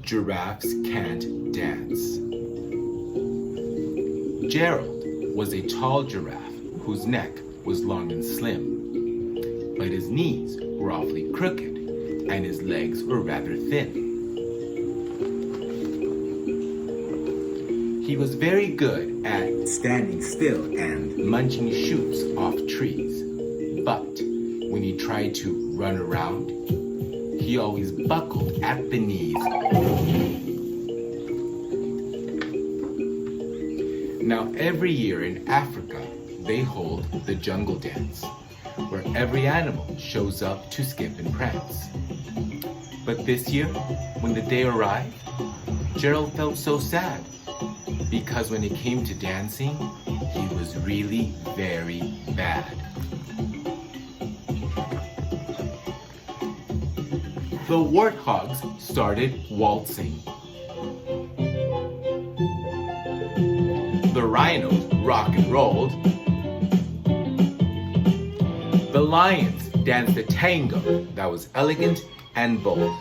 Giraffes can't dance. Gerald was a tall giraffe whose neck was long and slim, but his knees were awfully crooked and his legs were rather thin. He was very good at standing still and munching shoots off trees, but when he tried to run around, he always buckled at the knees. Now every year in Africa, they hold the jungle dance, where every animal shows up to skip and prance. But this year, when the day arrived, Gerald felt so sad, because when it came to dancing, he was really very bad. The warthogs started waltzing. The rhinos rock and rolled. The lions danced a tango that was elegant and bold.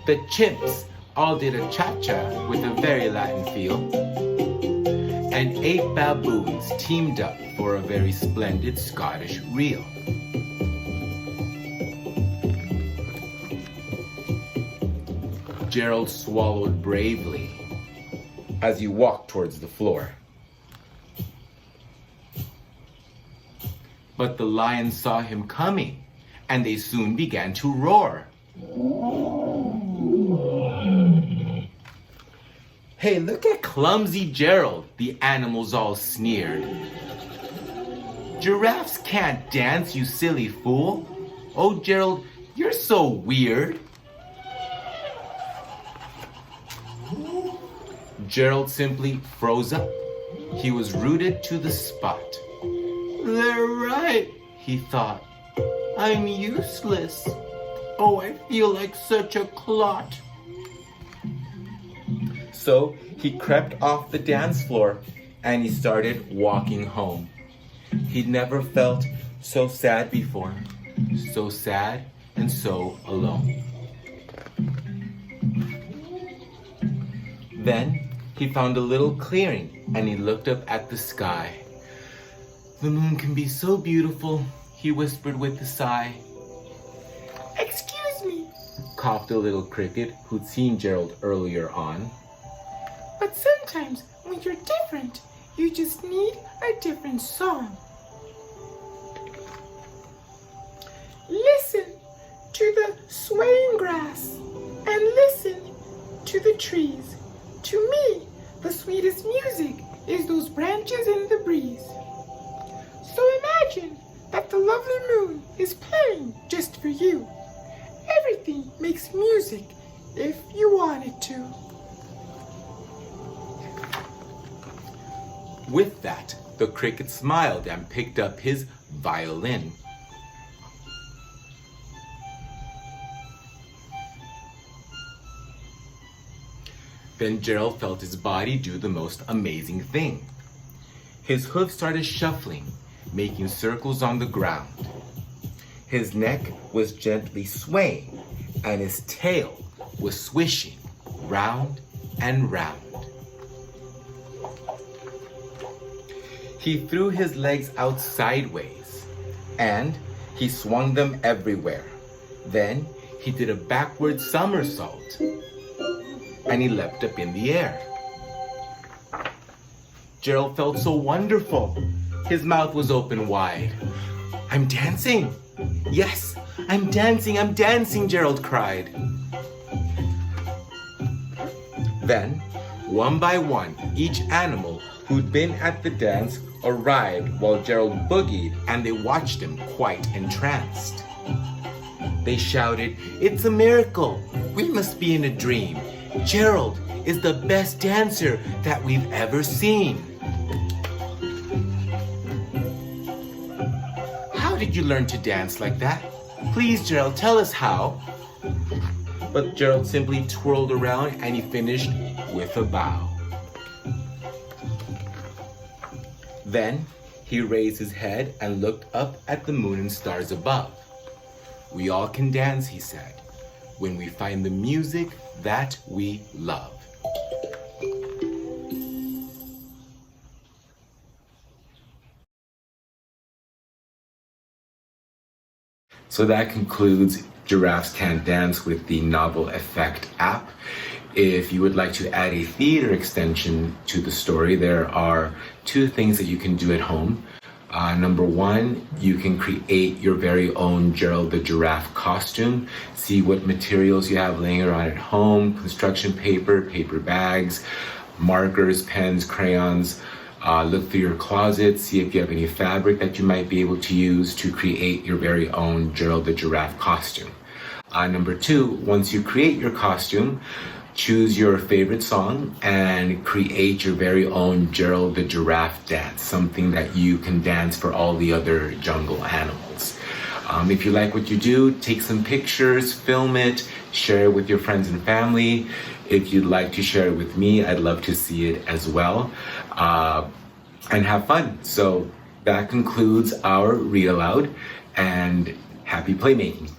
The chimps all did a cha-cha with a very Latin feel. And 8 baboons teamed up for a very splendid Scottish reel. Gerald swallowed bravely as he walked towards the floor. But the lions saw him coming, and they soon began to roar. "Hey, look at clumsy Gerald," the animals all sneered. "Giraffes can't dance, you silly fool. Oh, Gerald, you're so weird." Gerald simply froze up. He was rooted to the spot. "They're right," he thought. "I'm useless. Oh, I feel like such a clot." So he crept off the dance floor and he started walking home. He'd never felt so sad before, so sad and so alone. Then he found a little clearing and he looked up at the sky. "The moon can be so beautiful," he whispered with a sigh. "Excuse me," coughed a little cricket who'd seen Gerald earlier on. "But sometimes when you're different, you just need a different song. Listen to the swaying grass and listen to the trees. To me, the sweetest music is those branches in the breeze. So imagine that the lovely moon is playing just for you. Everything makes music if you want it to." With that, the cricket smiled and picked up his violin. Then Gerald felt his body do the most amazing thing. His hooves started shuffling, making circles on the ground. His neck was gently swaying, and his tail was swishing round and round. He threw his legs out sideways, and he swung them everywhere. Then he did a backward somersault, and he leapt up in the air. Gerald felt so wonderful. His mouth was open wide. "I'm dancing! Yes, I'm dancing, Gerald cried. Then, one by one, each animal who'd been at the dance arrived while Gerald boogied, and they watched him quite entranced. They shouted, "It's a miracle! We must be in a dream! Gerald is the best dancer that we've ever seen!" "How did you learn to dance like that? Please, Gerald, tell us how." But Gerald simply twirled around and he finished with a bow. Then he raised his head and looked up at the moon and stars above. We all can dance, he said, when we find the music that we love. So that concludes Giraffes Can't Dance with the Novel Effect app. If you would like to add a theater extension to the story, there are two things that you can do at home. Number one, you can create your very own Gerald the Giraffe costume. See what materials you have laying around at home: construction paper, paper bags, markers, pens, crayons. Look through your closet, see if you have any fabric that you might be able to use to create your very own Gerald the Giraffe costume. Number two, once you create your costume, choose your favorite song and create your very own Gerald the Giraffe dance, something that you can dance for all the other jungle animals. If you like what you do, take some pictures, film it, share it with your friends and family. If you'd like to share it with me, I'd love to see it as well. And have fun. So that concludes our read aloud, and happy playmaking.